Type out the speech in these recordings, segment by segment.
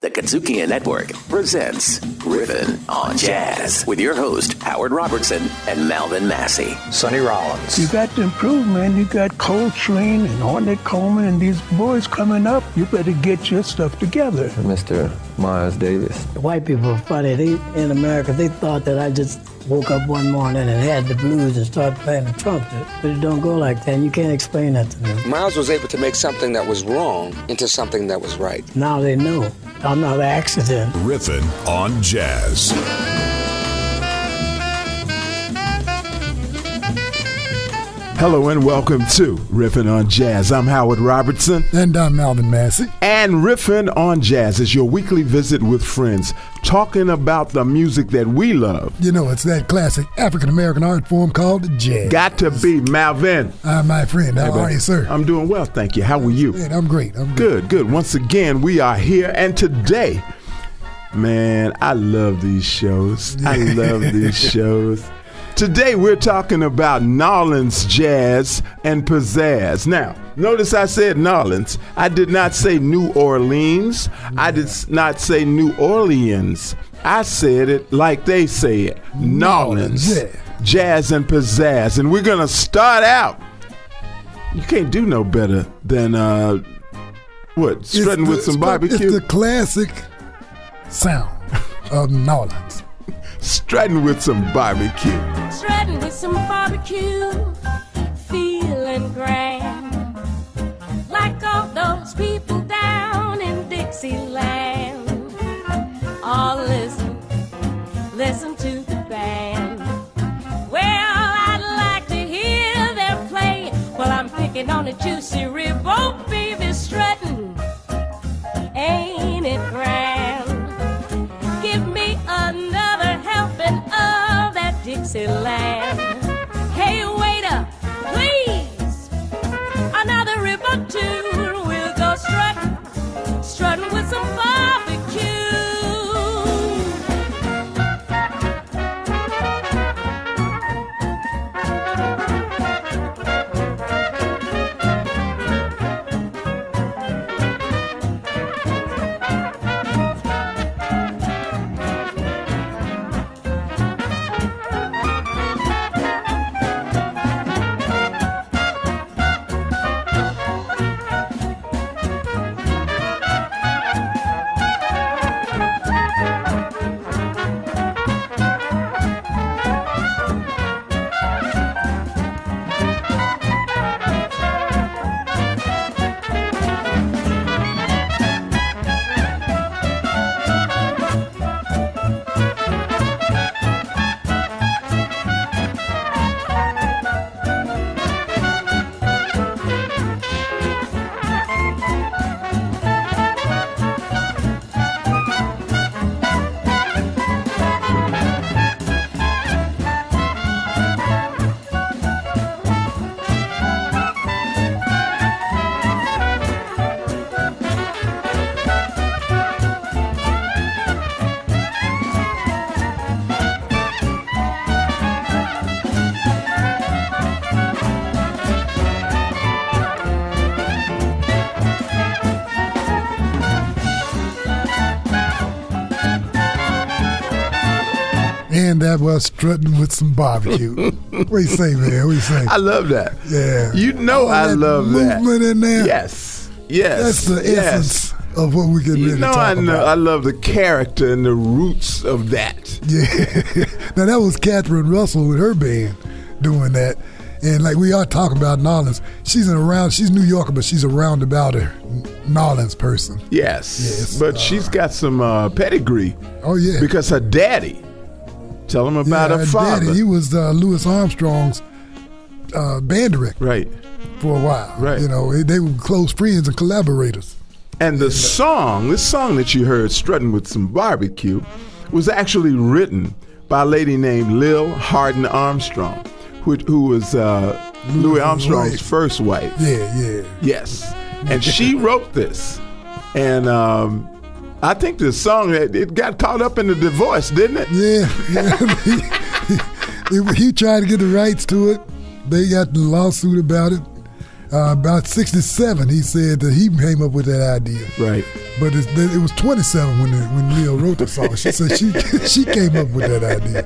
The KUDZUKIAN Network presents Riffin on Jazz with your host, Howard Robertson and Malvin Massey. Sonny Rollins. You got to improve, man. You got Coltrane and Connick Coleman and these boys coming up. You better get your stuff together. Mr. Miles Davis. White people are funny. In America, they thought that I just woke up one morning and had the blues and started playing the trumpet. But it don't go like that, and you can't explain that to them. Miles was able to make something that was wrong into something that was right. Now they know. I'm not an accident. Riffin on Jazz. Hello and welcome to Riffin on Jazz. I'm Howard Robertson. And I'm Malvin Massey. And Riffin on Jazz is your weekly visit with friends, talking about the music that we love. You know, it's that classic African-American art form called jazz. Got to be. Malvin. My friend. How are you, sir? I'm doing well, thank you. How are you? I'm great. Good. Once again, we are here, and today, man, I love these shows. Today we're talking about Nawlins jazz and pizzazz. Now, notice I said Nawlins. I did not say New Orleans. I did not say New Orleans. I said it like they say it. Nawlins. Jazz and pizzazz. And we're going to start out. You can't do no better than, strutting with some barbecue? It's the classic sound of Nawlins. Strutting with some barbecue. Strutting with some barbecue, feeling grand, like all those people down in Dixieland. Oh, listen to the band. Well, I'd like to hear their play while I'm picking on a juicy rib. Oh, baby, strutting, ain't it grand? Give me another helping of that Dixieland. Hey, waiter, please, another rib or two. We'll go strutting with some barbecue. And that was strutting with some barbecue. What do you say, man? What do you say? I love that. Yeah. You know I love that. Movement in there. Yes. That's the essence of what we can really talk about. I love the character and the roots of that. Yeah. Now, that was Catherine Russell with her band doing that. And like we are talking about Nawlins, she's New Yorker, but she's a roundabout Nawlins person. Yes. But she's got some pedigree. Oh, yeah. Because her daddy. Tell him about her father. Daddy, he was Louis Armstrong's band director. Right. For a while. Right. You know, they were close friends and collaborators. And this song that you heard, Strutting with Some Barbecue, was actually written by a lady named Lil Hardin Armstrong, who was Louis Armstrong's first wife. Yeah. Yes. And she wrote this. And I think this song, it got caught up in the divorce, didn't it? Yeah. He tried to get the rights to it. They got the lawsuit about it. About 67, he said that he came up with that idea. Right. But it was 27 when Leo wrote the song. She said she came up with that idea.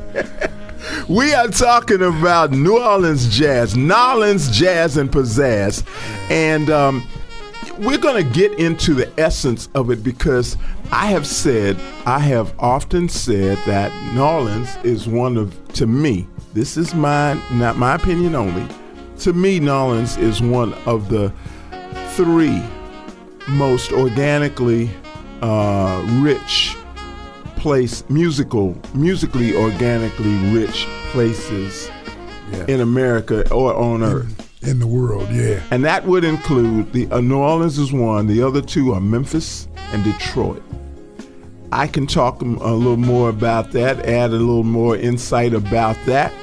We are talking about New Orleans jazz, Nawlins jazz and pizzazz, and we're going to get into the essence of it because I have often said that Nawlins is one of, to me, this is not my opinion only. To me, Nawlins is one of the 3 most organically rich musically organically rich places in America or on Earth. In the world, yeah. And that would include New Orleans is one. The other 2 are Memphis and Detroit. I can talk a little more about that, add a little more insight about that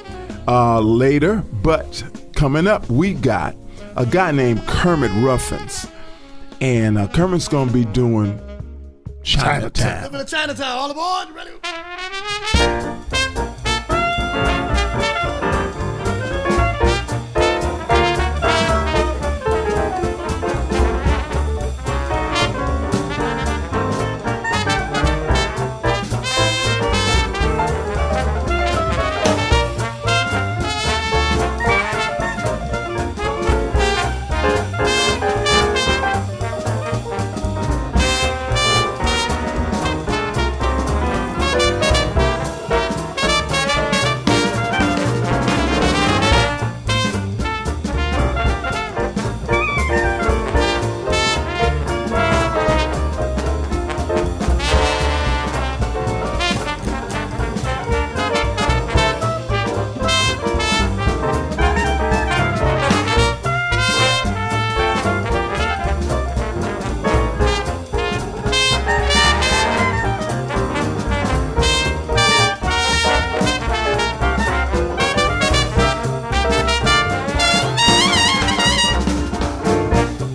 later. But coming up, we got a guy named Kermit Ruffins. And Kermit's going to be doing Chinatown. Living in Chinatown, all aboard, ready?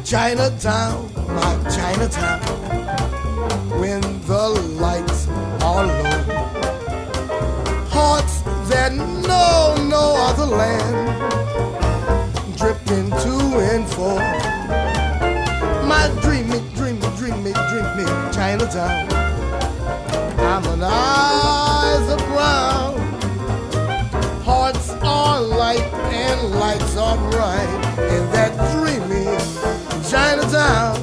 Chinatown, my Chinatown, when the lights are low, hearts that know no other land, drifting to and fro. My dreamy Chinatown, I'm an eyes of brown, hearts are light and lights are bright in that dreamy Chinatown.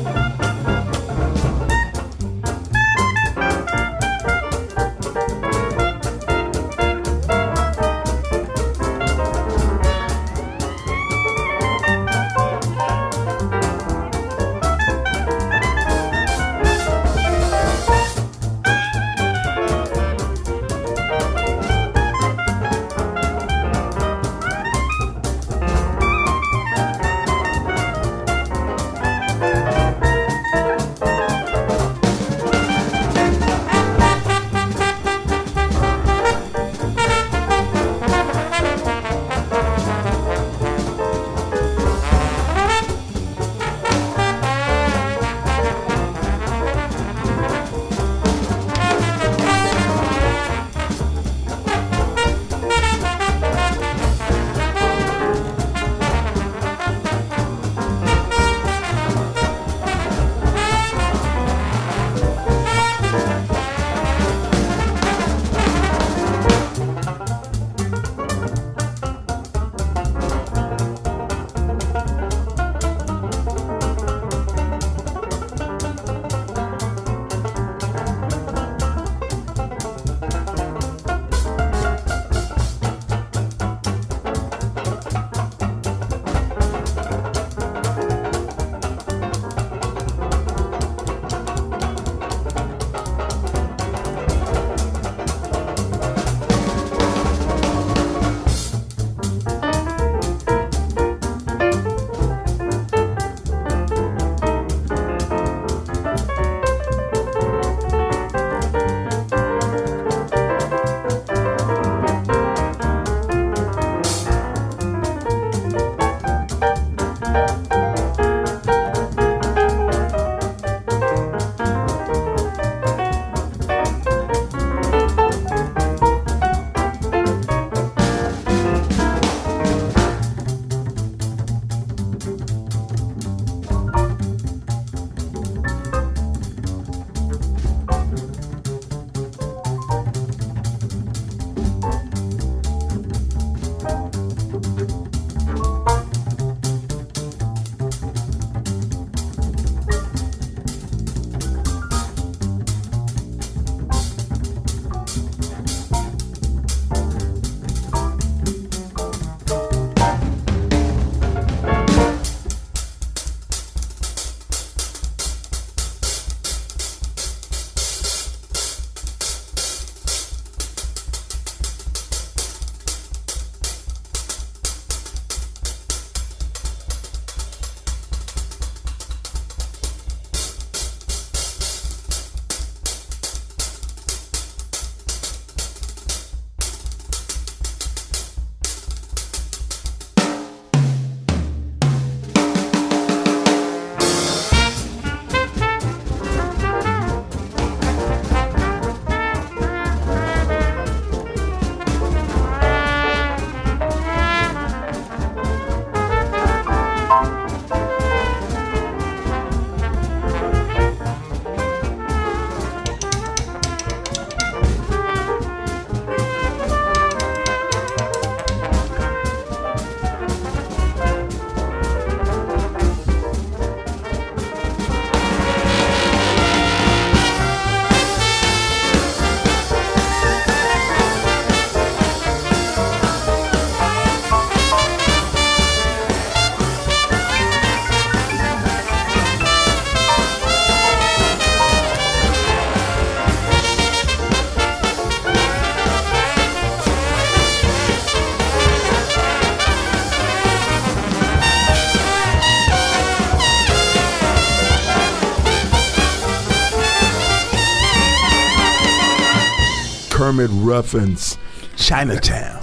Kermit Ruffins, Chinatown.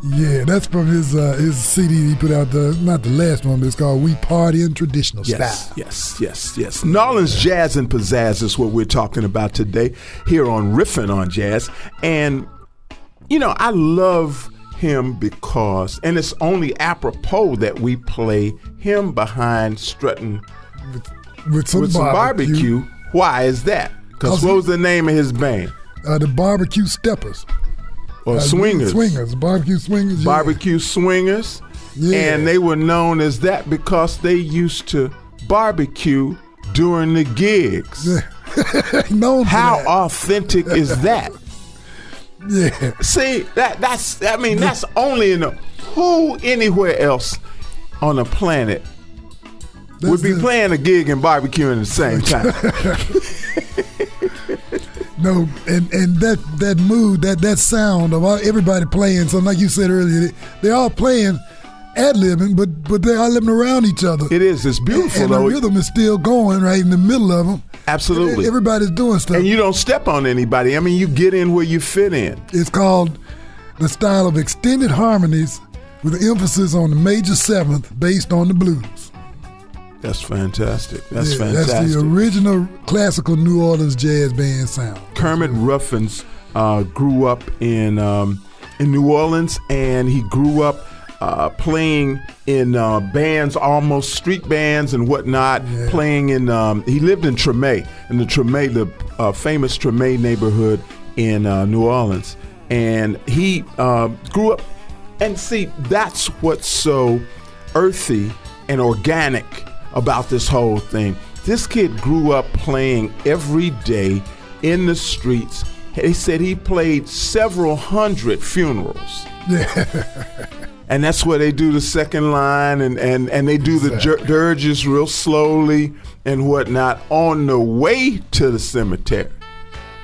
Yeah, that's from his CD he put out, not the last one, but it's called We Party in Traditional Style. Yes. Nawlins Jazz and Pizzazz is what we're talking about today here on RIFFIN on Jazz. And, you know, I love him because, and it's only apropos that we play him behind strutting with some barbecue. Why is that? Because what was the name of his band? The Barbecue Steppers. Or Swingers. Barbecue Swingers. Yeah. Barbecue Swingers. Yeah. And they were known as that because they used to barbecue during the gigs. Known for How that. authentic is that? Yeah. See, that's only in who anywhere else on the planet would be playing a gig and barbecuing at the same time. No, and that mood, that sound of everybody playing, so like you said earlier, they're all playing ad-libbing, but they're all living around each other. It's beautiful, and though. The rhythm is still going right in the middle of them. Absolutely. Everybody's doing stuff. And you don't step on anybody. I mean, you get in where you fit in. It's called the style of extended harmonies with an emphasis on the major seventh based on the blues. That's fantastic. That's the original classical New Orleans jazz band sound. Kermit Ruffins grew up in New Orleans, and he grew up playing in bands, almost street bands and whatnot. Yeah. Playing in, he lived in Treme, the famous Treme neighborhood in New Orleans, and he grew up. And see, that's what's so earthy and organic about this whole thing. This kid grew up playing every day in the streets. He said he played several hundred funerals. And that's where they do the second line and they do the dirges real slowly and whatnot on the way to the cemetery.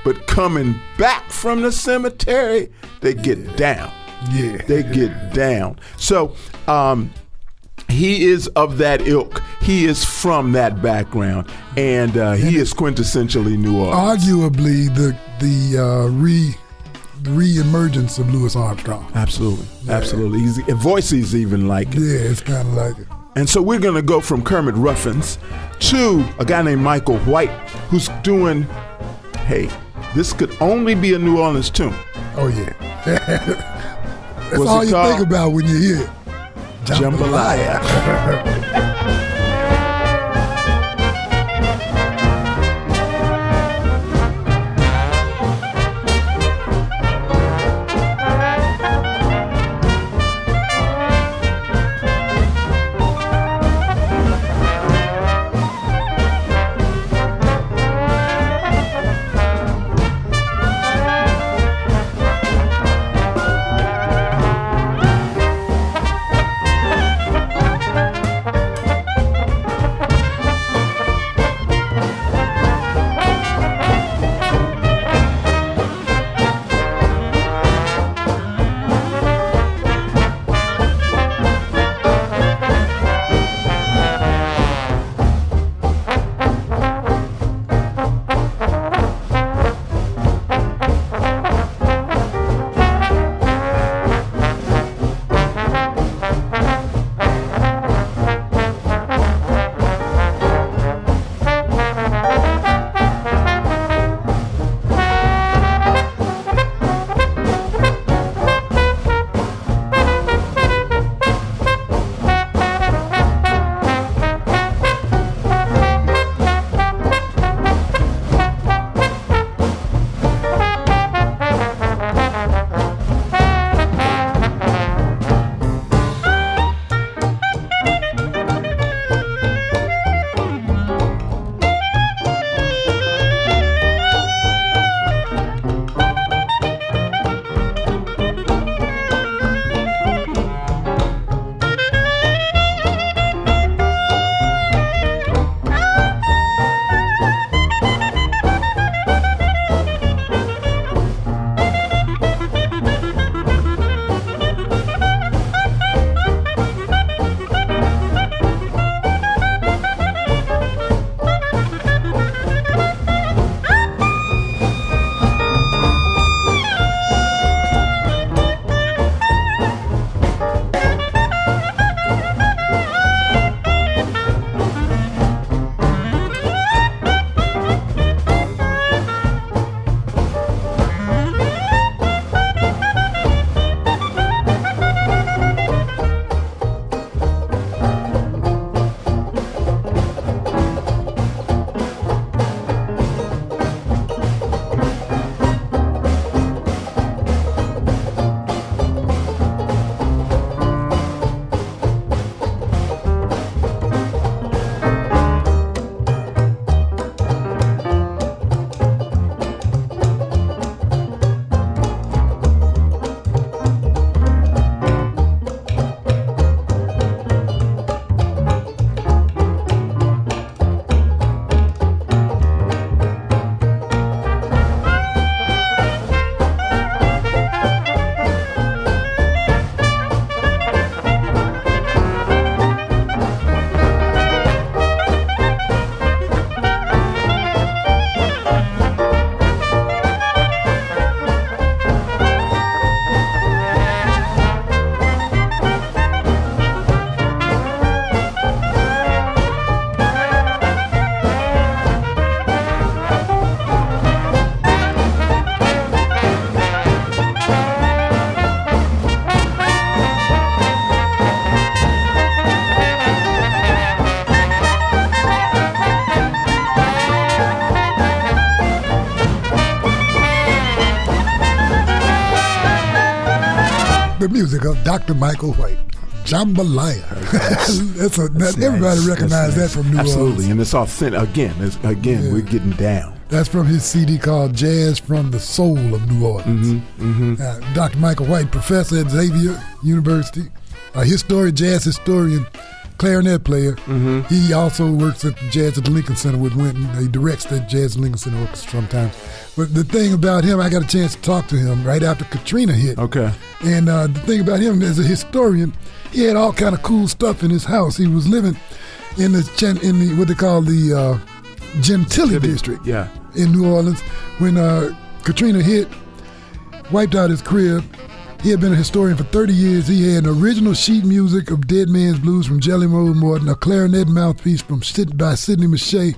But coming back from the cemetery, they get down. Yeah. They get down. So he is of that ilk. He is from that background, and he is quintessentially New Orleans. Arguably the re-emergence of Louis Armstrong. Absolutely. His voice is even like it. Yeah, it's kind of like it. And so we're going to go from Kermit Ruffins to a guy named Michael White, who's doing, hey, this could only be a New Orleans tune. Oh, yeah. That's all you think about when you hear it. Jambalaya. the music of Dr. Michael White. Jambalaya. Everybody recognizes that from New Orleans. Absolutely, and it's authentic. Again, we're getting down. That's from his CD called Jazz from the Soul of New Orleans. Dr. Michael White, professor at Xavier University, a jazz historian, clarinet player. He also works at the Jazz at the Lincoln Center with Winton. He directs the Jazz at the Lincoln Center Orchestra sometimes. But the thing about him, I got a chance to talk to him right after Katrina hit. Okay. And the thing about him as a historian, he had all kind of cool stuff in his house. He was living in the what they call the Gentilly district in New Orleans. When Katrina hit, wiped out his crib. He had been a historian for 30 years. He had an original sheet music of Dead Man's Blues from Jelly Roll Morton, a clarinet mouthpiece by Sidney Bechet,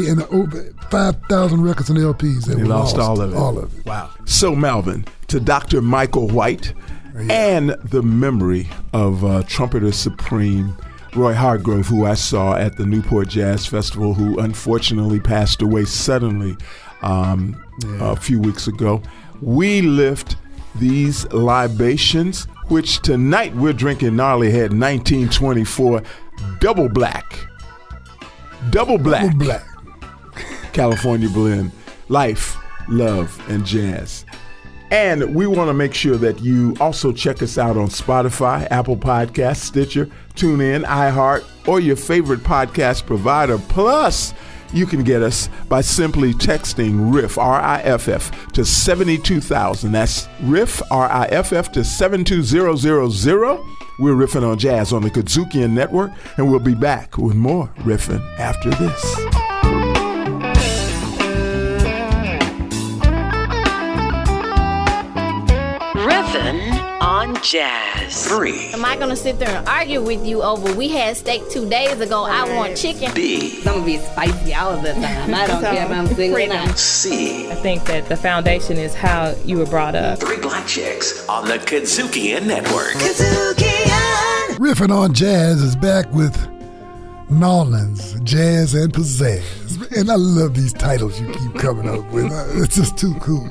and over 5,000 records and LPs. He lost all of it. All of it. Wow. So, Malvin, to Dr. Michael White and the memory of trumpeter supreme Roy Hargrove, who I saw at the Newport Jazz Festival, who unfortunately passed away suddenly a few weeks ago, we lift these libations, which tonight we're drinking Gnarly Head 1924 Double Black. California blend, life, love, and jazz. And we want to make sure that you also check us out on Spotify, Apple Podcasts, Stitcher, TuneIn, iHeart, or your favorite podcast provider. Plus, you can get us by simply texting RIFF, R-I-F-F, to 72,000. That's RIFF, R-I-F-F, to 72000. We're riffing on jazz on the KUDZUKIAN Network, and we'll be back with more riffing after this. On Jazz. 3. Am I going to sit there and argue with you over we had steak 2 days ago, I want chicken? B. I'm going to be spicy all of the time. I don't care if I'm single or not. C. I think that the foundation is how you were brought up. 3 Black Chicks on the KUDZUKIAN Network. KUDZUKIAN! Riffing on Jazz is back with Nawlins, Jazz, and Pizzazz. And I love these titles you keep coming up with. It's just too cool.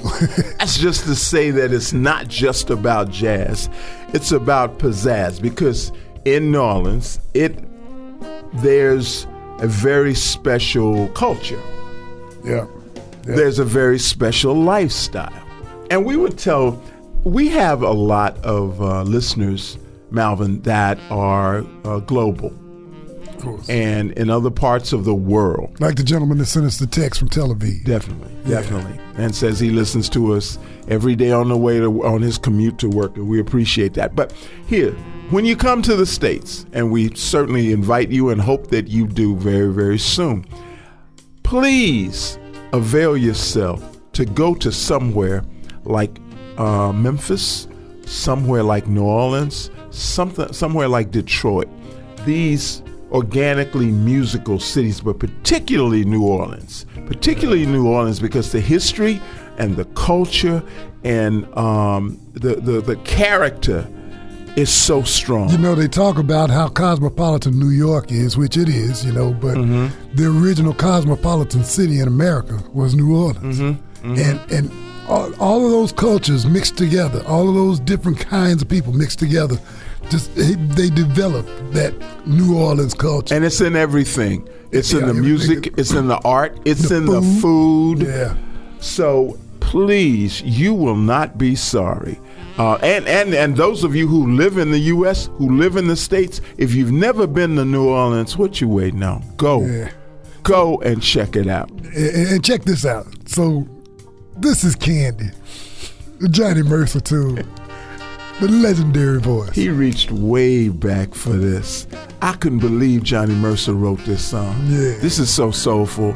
That's just to say that it's not just about jazz. It's about pizzazz, because in New Orleans, there's a very special culture. Yeah. There's a very special lifestyle. And we have a lot of listeners, Malvin, that are global. Of course. And in other parts of the world. Like the gentleman that sent us the text from Tel Aviv. Definitely. And says he listens to us every day on his commute to work, and we appreciate that. But here, when you come to the States, and we certainly invite you and hope that you do very, very soon, please avail yourself to go to somewhere like Memphis, somewhere like New Orleans, somewhere like Detroit. These organically musical cities, but particularly New Orleans because the history and the culture and the character is so strong. You know, they talk about how cosmopolitan New York is, which it is, but the original cosmopolitan city in America was New Orleans. And all of those cultures mixed together, all of those different kinds of people mixed together, they developed that New Orleans culture. And it's in everything. It's in the music, it's in the art, it's in the food. Yeah. So please, you will not be sorry. And those of you who live in the U.S., who live in the States, if you've never been to New Orleans, what you waiting on? Go and check it out. And check this out. So this is Candy, Johnny Mercer too. The legendary voice. He reached way back for this. I couldn't believe Johnny Mercer wrote this song. Yeah. This is so soulful.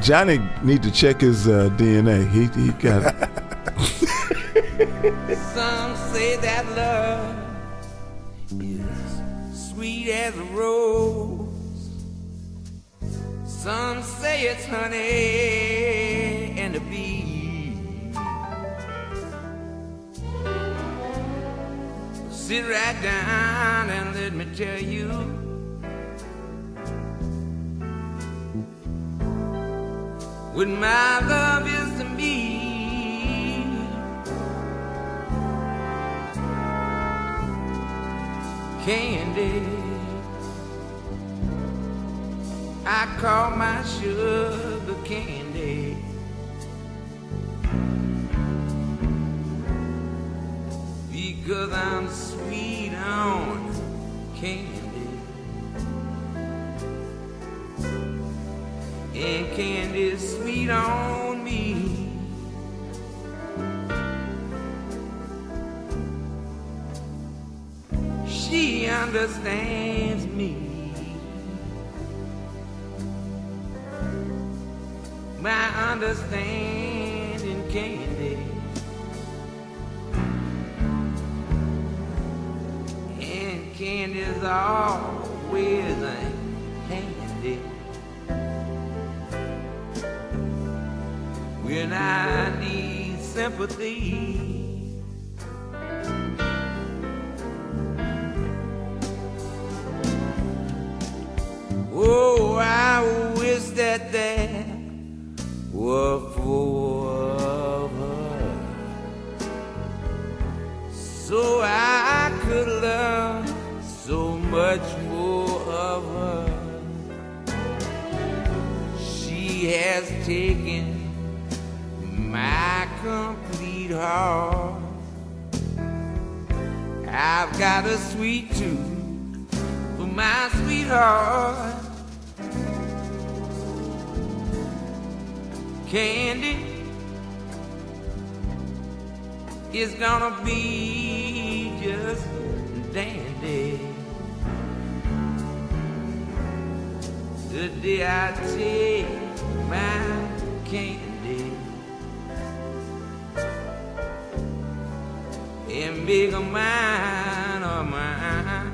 Johnny need to check his DNA. He got it. Some say that love is sweet as a rose. Some say it's honey and a bee. Sit right down and let me tell you, what my love is to me. candy. I call my sugar candy. Because I'm sweet on candy. And candy's sweet on me. She understands me. My understanding candy. And candy's always handy when I need sympathy. Oh, I wish that there were four of her, so I could learn so much more of her. She has taken my complete heart. I've got a sweet tooth for my sweetheart. Candy is gonna be just dandy the day I take my candy and make a mine of mine.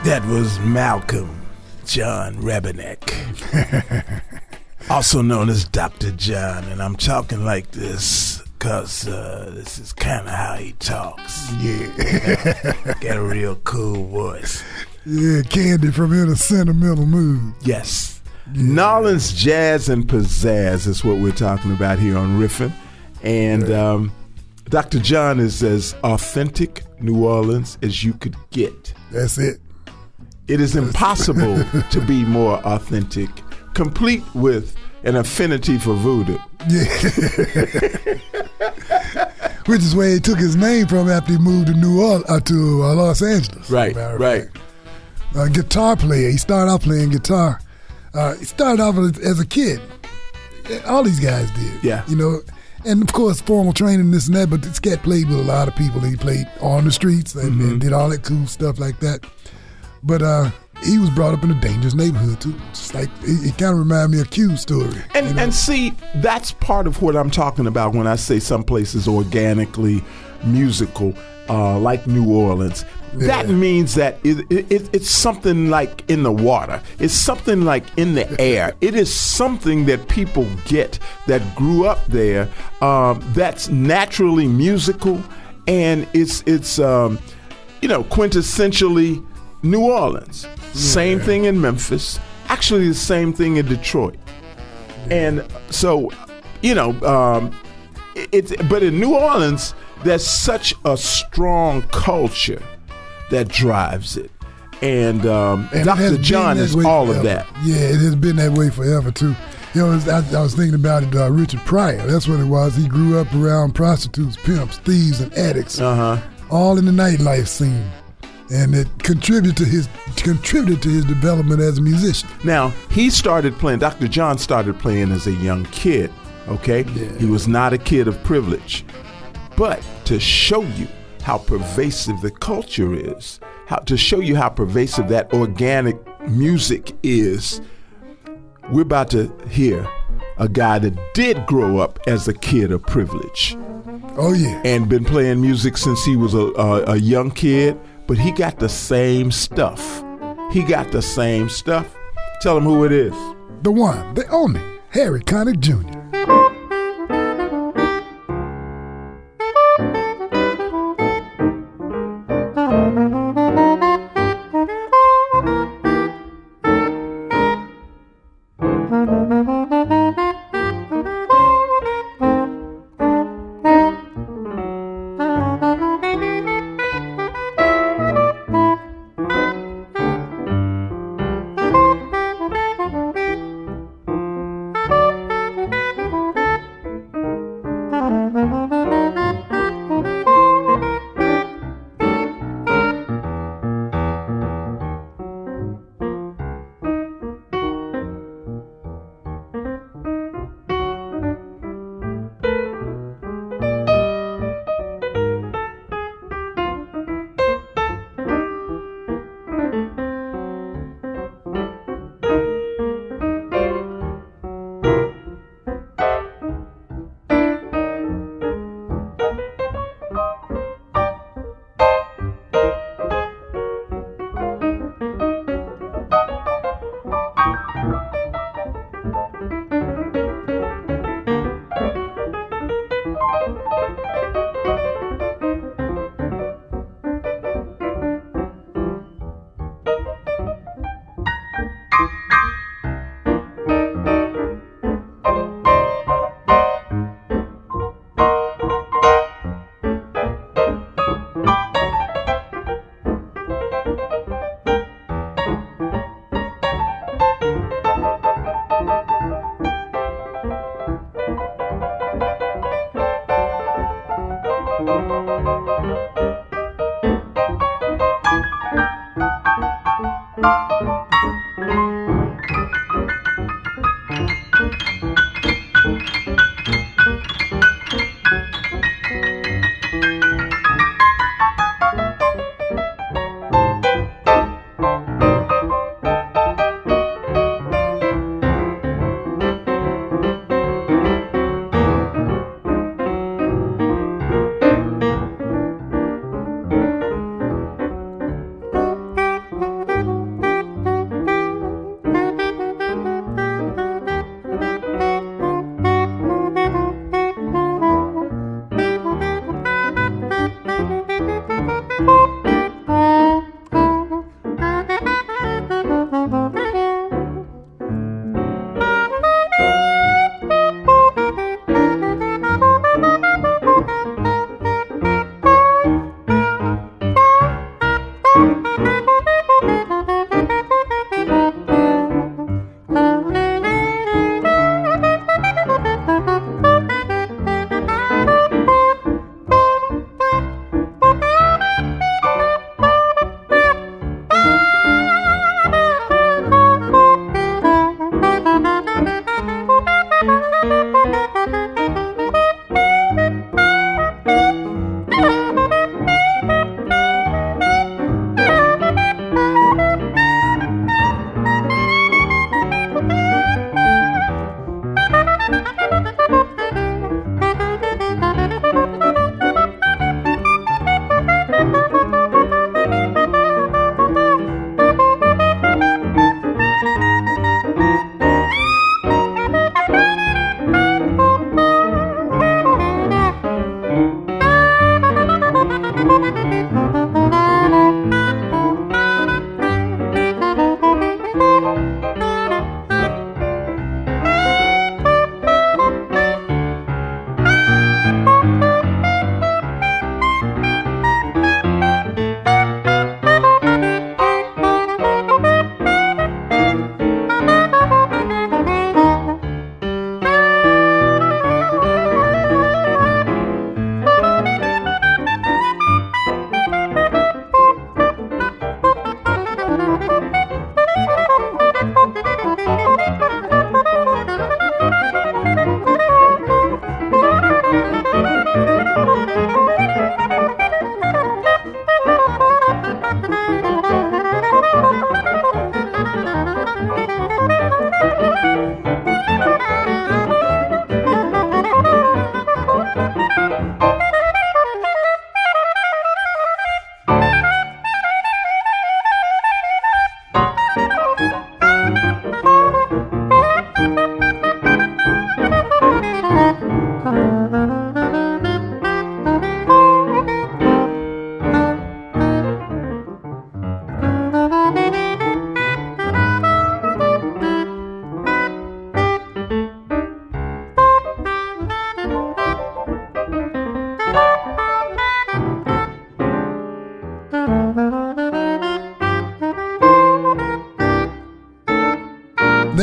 That was Malcolm John Rebenek, also known as Dr. John, and I'm talking like this because this is kind of how he talks. Yeah. Got a real cool voice. Yeah, Candy from In a Sentimental Mood. Yes. Yeah. Nawlins Jazz and Pizzazz is what we're talking about here on RIFFIN. And Dr. John is as authentic New Orleans as you could get. That's it. It is impossible to be more authentic, complete with an affinity for voodoo. Yeah. Which is where he took his name from after he moved to Los Angeles. Right, right. Guitar player. He started out playing guitar. He started off as a kid. All these guys did. Yeah. You know, and of course formal training, this and that, but this cat played with a lot of people. He played on the streets and did all that cool stuff like that. But he was brought up in a dangerous neighborhood too. Just like it kind of reminded me of Q's story. And see, that's part of what I'm talking about when I say some places organically musical, like New Orleans. Yeah. That means that it's something like in the water. It's something like in the air. It is something that people get that grew up there. That's naturally musical, and it's quintessentially New Orleans. Yeah. Same thing in Memphis. Actually, the same thing in Detroit. Yeah. And so, but in New Orleans, there's such a strong culture that drives it. And Dr. John is all forever. Of that. Yeah, it has been that way forever, too. You know, I was thinking about it, Richard Pryor. That's what it was. He grew up around prostitutes, pimps, thieves, and addicts. All in the nightlife scene. And it contributed to his development as a musician. Now, Dr. John started playing as a young kid, okay? Yeah. He was not a kid of privilege. But to show you how pervasive the culture is, to show you how pervasive that organic music is, we're about to hear a guy that did grow up as a kid of privilege. Oh, yeah. And been playing music since he was a young kid. But he got the same stuff. Tell him who it is. The one, the only, Harry Connick Jr.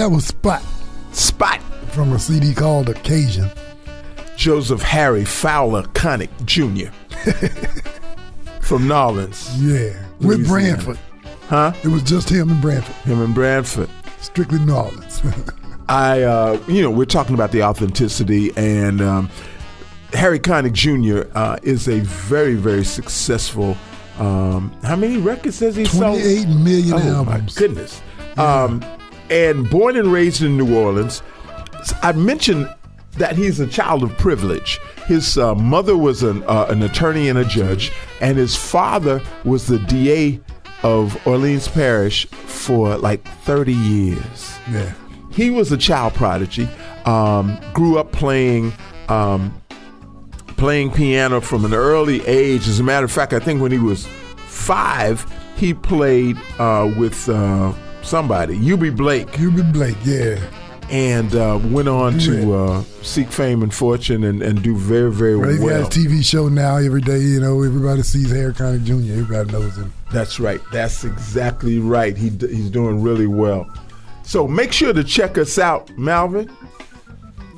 That was Spot. Spot. From a CD called Occasion. Joseph Harry Fowler Connick Jr. from Nawlins. Yeah, with Branford. Huh? It was just him and Branford. Him and Branford. Strictly Nawlins. We're talking about the authenticity, and Harry Connick Jr. Is a very, very successful. How many records has he sold? 28 million albums. Oh my goodness! Yeah. And born and raised in New Orleans. I mentioned that he's a child of privilege. His mother was an attorney and a judge, and his father was the DA of Orleans Parish for like 30 years. Yeah. He was a child prodigy, grew up playing piano from an early age. As a matter of fact, I think when he was 5, he played with somebody, Eubie Blake. Eubie Blake, yeah. And went on to seek fame and fortune and do very, very well. He's got a TV show now every day. You know, everybody sees Harry Connick Jr. Everybody knows him. That's right. That's exactly right. He's doing really well. So make sure to check us out, Malvin.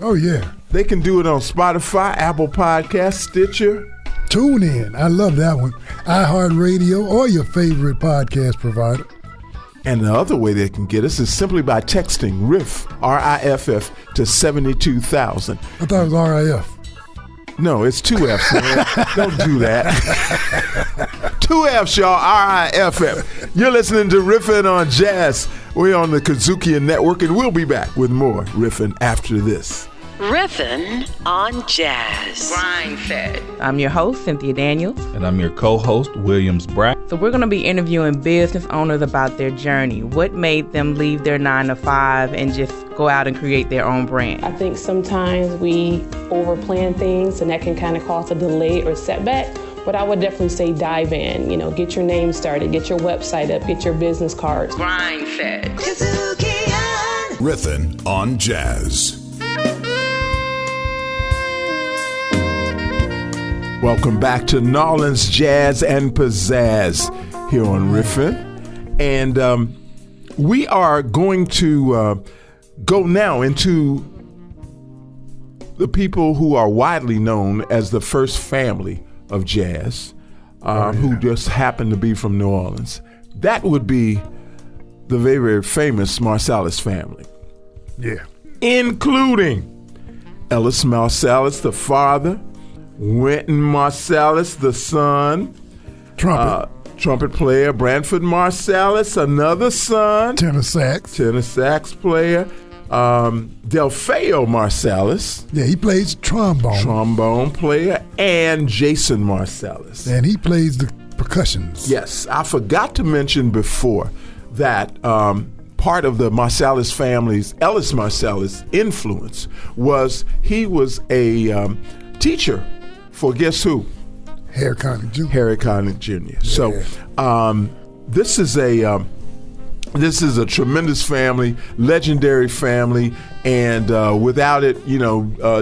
Oh, yeah. They can do it on Spotify, Apple Podcasts, Stitcher. Tune in. I love that one. iHeartRadio or your favorite podcast provider. And the other way they can get us is simply by texting RIFF, R-I-F-F, to 72,000. I thought it was R-I-F. No, it's 2 F's, man. Don't do that. 2 F's, y'all, R-I-F-F. You're listening to Riffin on Jazz. We're on the KUDZUKIAN Network, and we'll be back with more Riffin after this. Riffin on Jazz. Grind fed. I'm your host, Cynthia Daniels. And I'm your co-host, Williams Brack. So we're going to be interviewing business owners about their journey. What made them leave their 9-to-5 and just go out and create their own brand? I think sometimes we overplan things, and that can kind of cause a delay or setback. But I would definitely say dive in. Get your name started, get your website up, get your business cards. Grind fed. KUDZUKIAN. Riffin on Jazz. Welcome back to Nawlins Jazz and Pizzazz here on Riffin. And we are going to go now into the people who are widely known as the first family of jazz, who just happen to be from New Orleans. That would be the very, very famous Marsalis family. Yeah. Including Ellis Marsalis, the father, Wynton Marsalis, the son, trumpet player, Branford Marsalis, another son, tenor sax player, Delfeo Marsalis. Yeah, he plays trombone player, and Jason Marsalis. And he plays the percussions. Yes, I forgot to mention before that part of the Marsalis family's, Ellis Marsalis, influence was he was a teacher for guess who? Harry Connick Jr. Harry Connick Jr. Yeah. So this is a tremendous family, legendary family, and without it,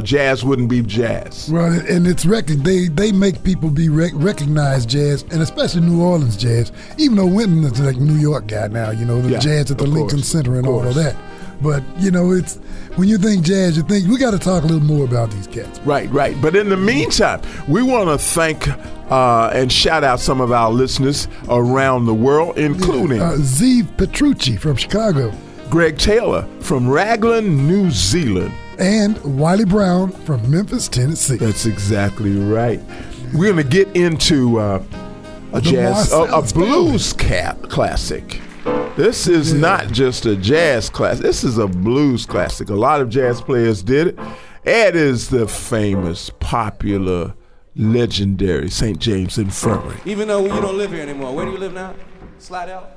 jazz wouldn't be jazz. Well, and it's they make people recognize jazz, and especially New Orleans jazz. Even though Wynton is like a New York guy now, the jazz at the Lincoln Center and all of that. But, it's when you think jazz, we got to talk a little more about these cats. Right. But in the meantime, we want to thank and shout out some of our listeners around the world, including Zeev Petrucci from Chicago, Greg Taylor from Raglan, New Zealand, and Wiley Brown from Memphis, Tennessee. That's exactly right. We're going to get into a blues classic. This is not just a jazz classic. This is a blues classic. A lot of jazz players did it. It is the famous, popular, legendary St. James Infirmary. Even though you don't live here anymore, where do you live now? Slide out?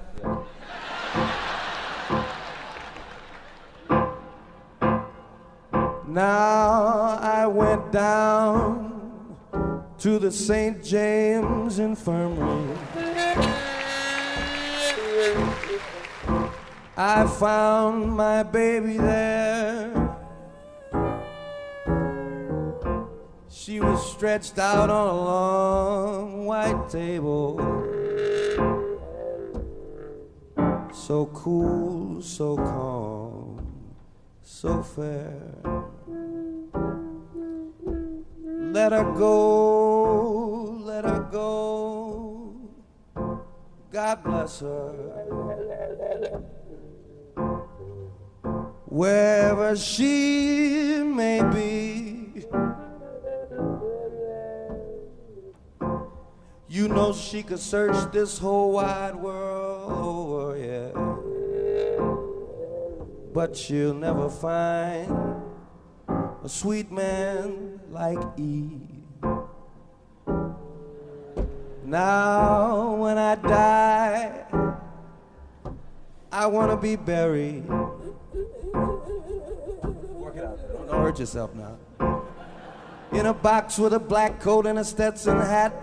Now I went down to the St. James Infirmary. I found my baby there. She was stretched out on a long white table. So cool, so calm. so fair. Let her go, let her go. God bless her. Wherever she may be, you know she could search this whole wide world over, yeah. But she'll never find a sweet man like E. Now when I die, I wanna be buried. Work it out, don't hurt yourself now. In a box with a black coat and a Stetson hat.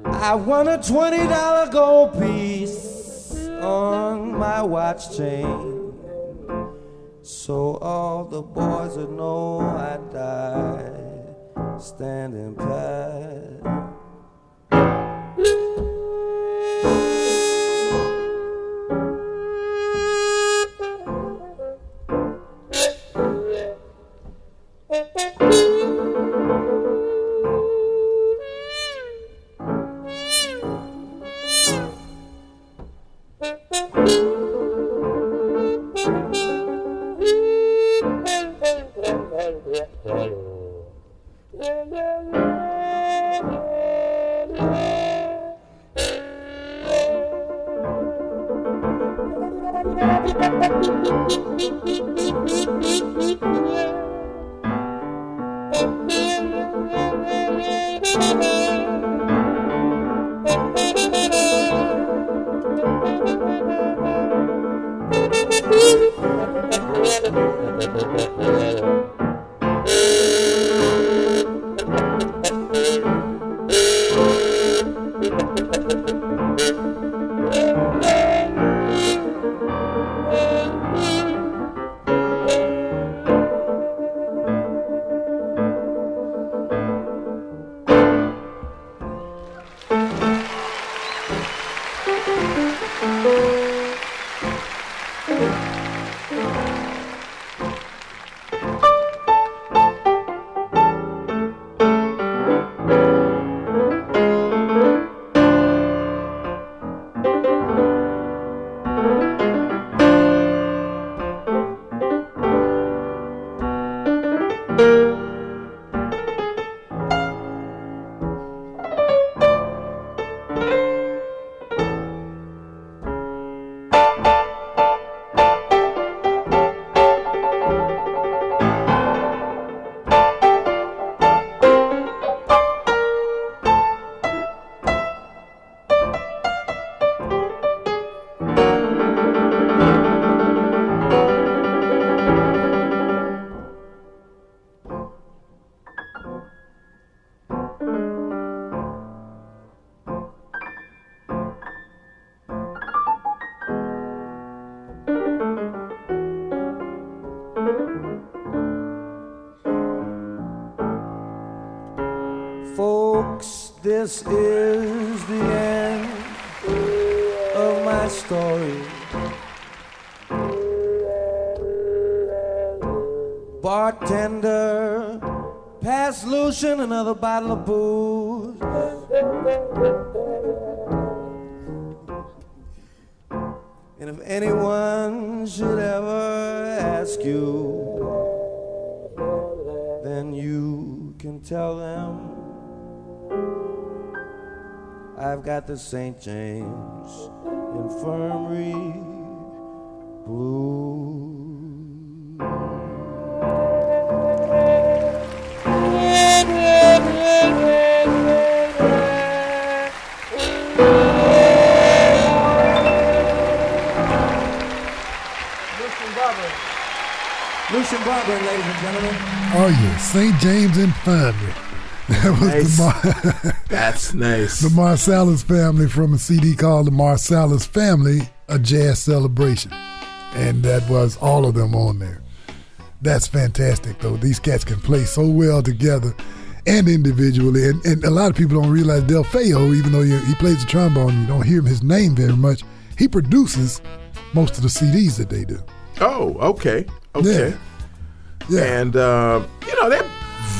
I want a $20 gold piece on my watch chain, so all the boys would know I died standing pat. Folks, this is the end of my story. Bartender, pass Lucian another bottle of booze. And if anyone should ever ask you, then you can tell them I've got the St. James Infirmary blues. Lucian Barber, ladies and gentlemen. Oh yeah, St. James Infirmary. That was nice. That's nice. The Marsalis family from a CD called The Marsalis Family, A Jazz Celebration. And that was all of them on there. That's fantastic, though. These cats can play so well together and individually. And a lot of people don't realize Del Feo, even though he plays the trombone, you don't hear his name very much. He produces most of the CDs that they do. Oh, okay. Yeah. And, they're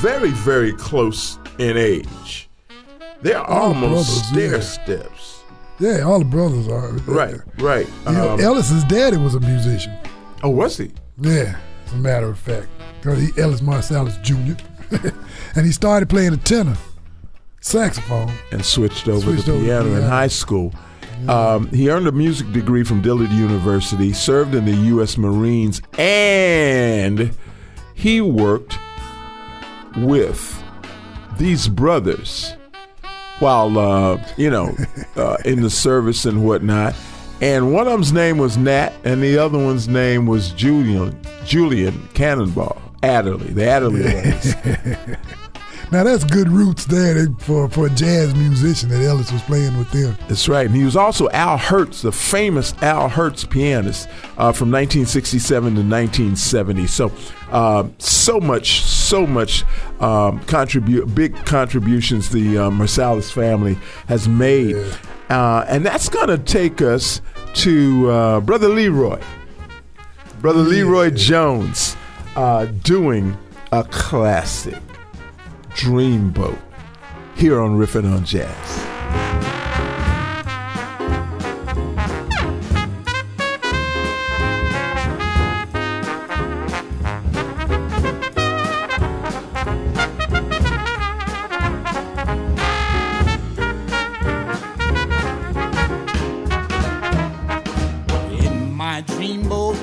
very, very close in age. They're almost stair steps. Yeah, all the brothers are. Right. Ellis's daddy was a musician. Oh, was he? Yeah, as a matter of fact. Because Ellis Marsalis Jr. And he started playing the tenor saxophone. And switched over to piano in high school. He earned a music degree from Dillard University, served in the U.S. Marines, and he worked with these brothers while, in the service and whatnot. And one of them's name was Nat, and the other one's name was Julian Cannonball Adderley, the Adderley boys. Now that's good roots there for a jazz musician that Ellis was playing with them. That's right. And he was also Al Hertz, the famous Al Hertz pianist from 1967 to 1970. So much big contributions the Marsalis family has made. Yeah. And that's going to take us to Brother Leroy. Brother Leroy Jones doing a classic, Dreamboat, here on Riffin' on Jazz. When my dreamboat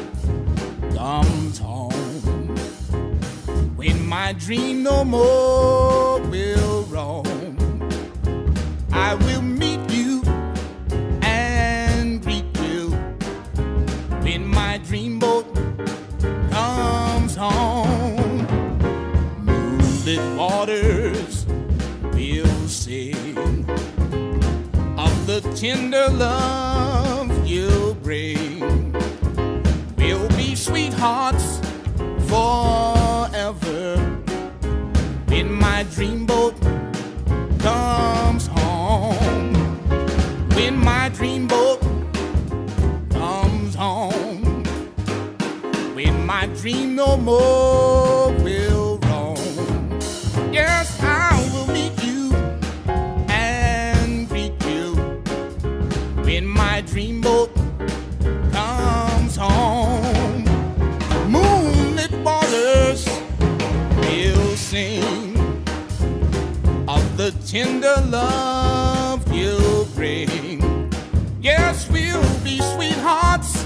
comes home, when my dream no more will roam, I will meet you and greet you when my dreamboat comes home. Moonlit waters will sing of the tender love you bring. We'll be sweethearts forever when my dreamboat comes home. When my dreamboat comes home, when my dream no more will roam. Yes, I will meet you and greet you when my dreamboat comes home. Moonlit waters will sing of the tender love you bring. Yes, we'll be sweethearts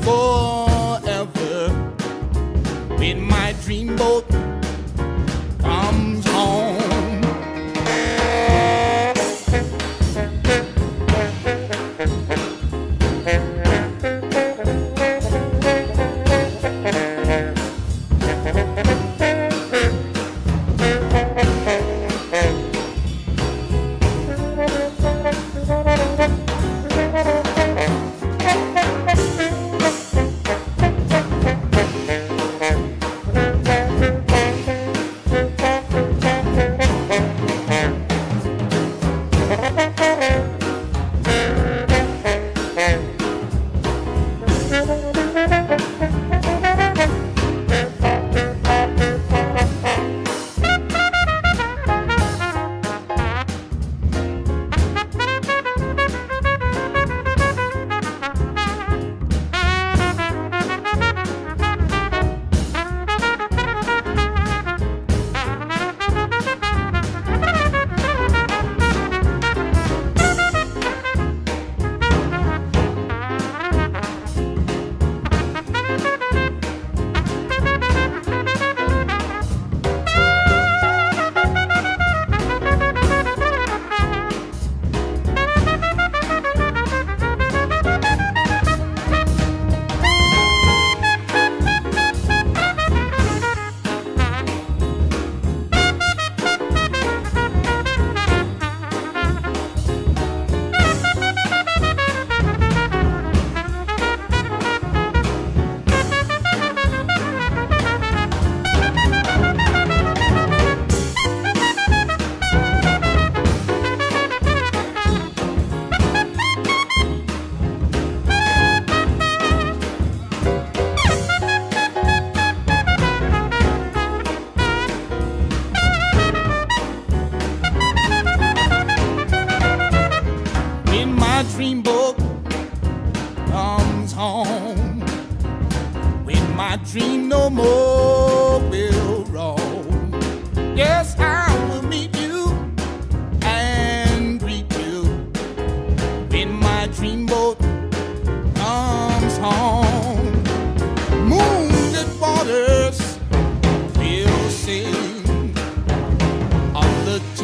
forever when my dreamboat comes home.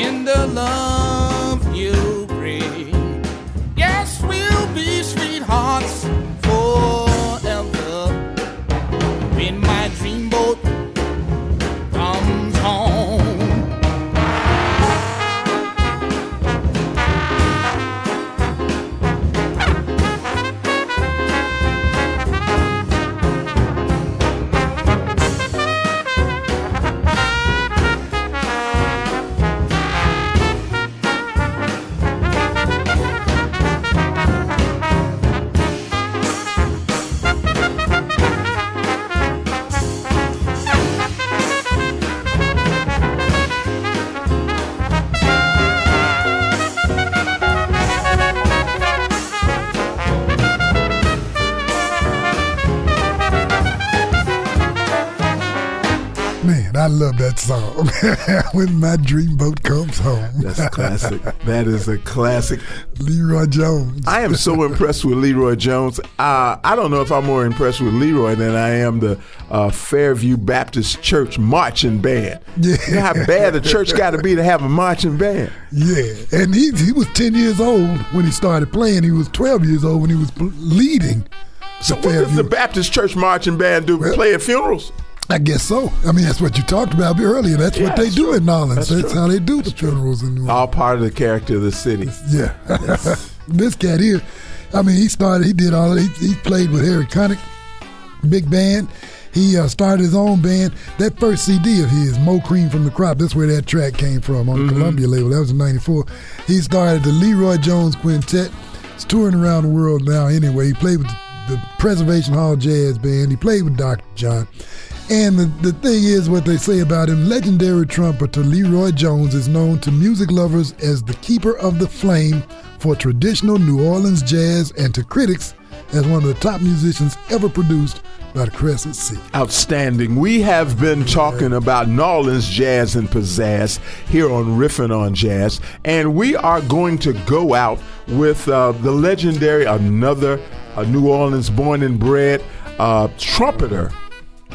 tender love you bring. Yes, we'll be sweethearts forever. When my dreamboat comes home. I love that song. When my dreamboat comes home. That's classic. That is a classic. Leroy Jones. I am so impressed with Leroy Jones. I don't know if I'm more impressed with Leroy than I am the Fairview Baptist Church marching band. Yeah. You know how bad the church got to be to have a marching band. Yeah, and he was 10 years old when he started playing. He was 12 years old when he was leading. So what does the Baptist Church marching band do? Play at funerals? I guess so. I mean, that's what you talked about earlier. That's what they do in Nawlins. That's how they do the funerals in New Orleans. All part of the character of the city. Yeah. Yes. This cat here, I mean, he did all that. He played with Harry Connick, big band. He started his own band. That first CD of his, Mo Cream from the Crop, that's where that track came from on the Columbia label. That was in '94. He started the Leroy Jones Quintet. He's touring around the world now anyway. He played with the Preservation Hall Jazz Band. He played with Dr. John. And the thing is, what they say about him, legendary trumpeter Leroy Jones is known to music lovers as the keeper of the flame for traditional New Orleans jazz, and to critics as one of the top musicians ever produced by the Crescent Sea. Outstanding. We have been talking about Nawlins Jazz and Pizzazz here on Riffin' on Jazz, and we are going to go out with the legendary, another New Orleans born and bred trumpeter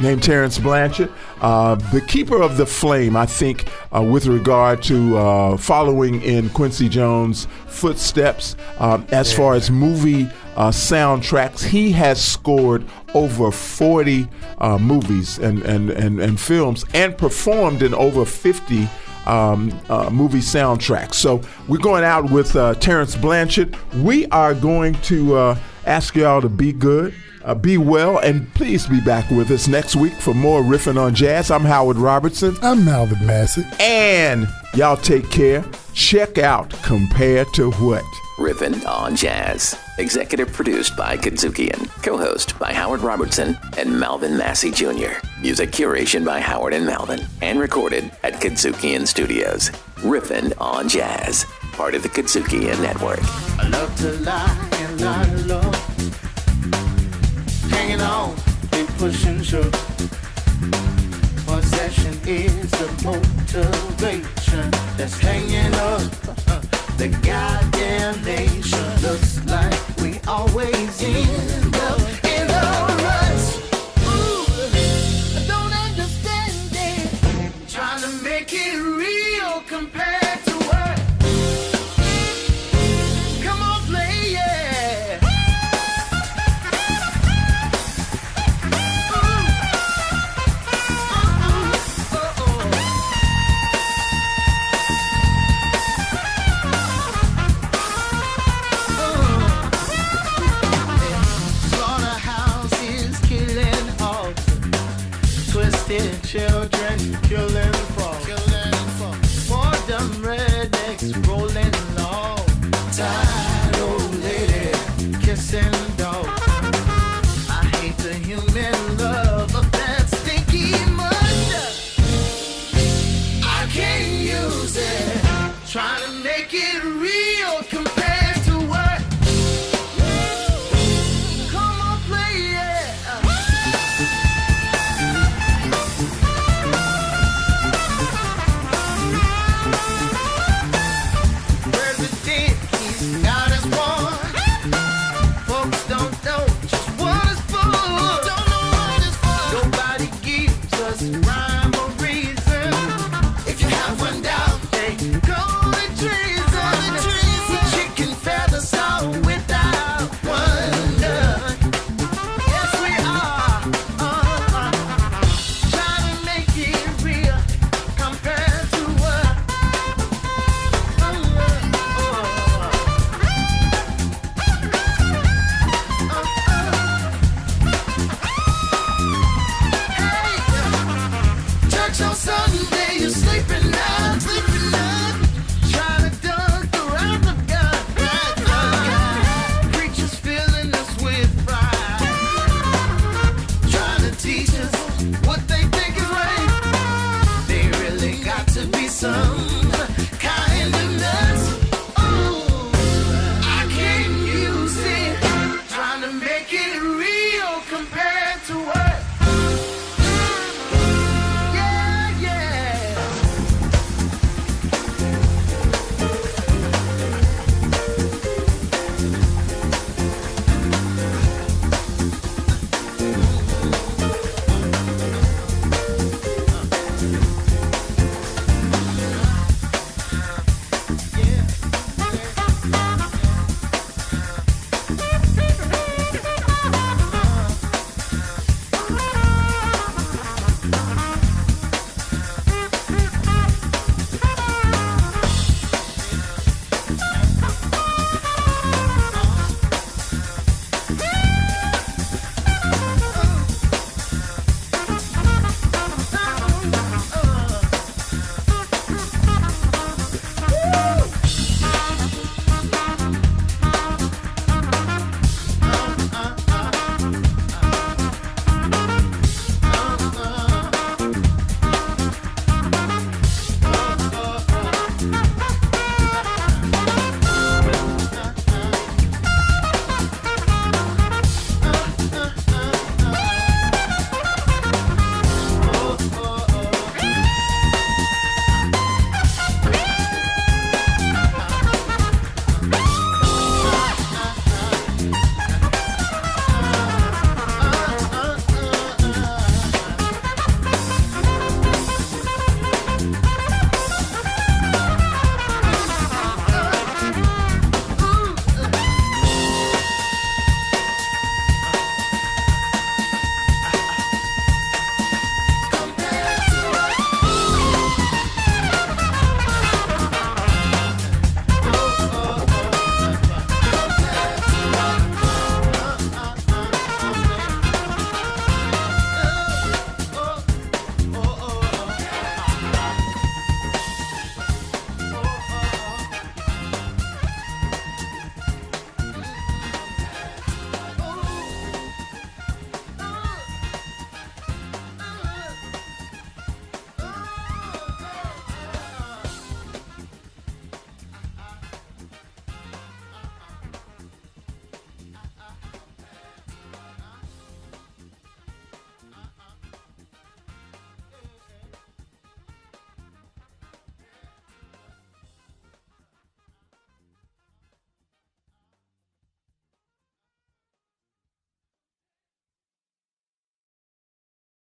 named Terence Blanchard, the keeper of the flame, I think, with regard to following in Quincy Jones' footsteps. As far as movie soundtracks, he has scored over 40 movies and films, and performed in over 50 movie soundtracks. So we're going out with Terence Blanchard. We are going to ask y'all to be good. Be well, and please be back with us next week for more Riffin' on Jazz. I'm Howard Robertson. I'm Malvin Massey. And y'all take care. Check out Compared to What? Riffin' on Jazz. Executive produced by KUDZUKIAN. Co-host by Howard Robertson and Malvin Massey Jr. Music curation by Howard and Malvin. And recorded at KUDZUKIAN Studios. Riffin' on Jazz. Part of the KUDZUKIAN Network. I love to lie and lie low. Hanging on, big pushing through. Possession is the motivation that's hanging up the goddamn nation. Looks like we always end up in a rut. Ooh, I don't understand it. Trying to make it real compared to what? Come on, play, yeah. Children killing for boredom love.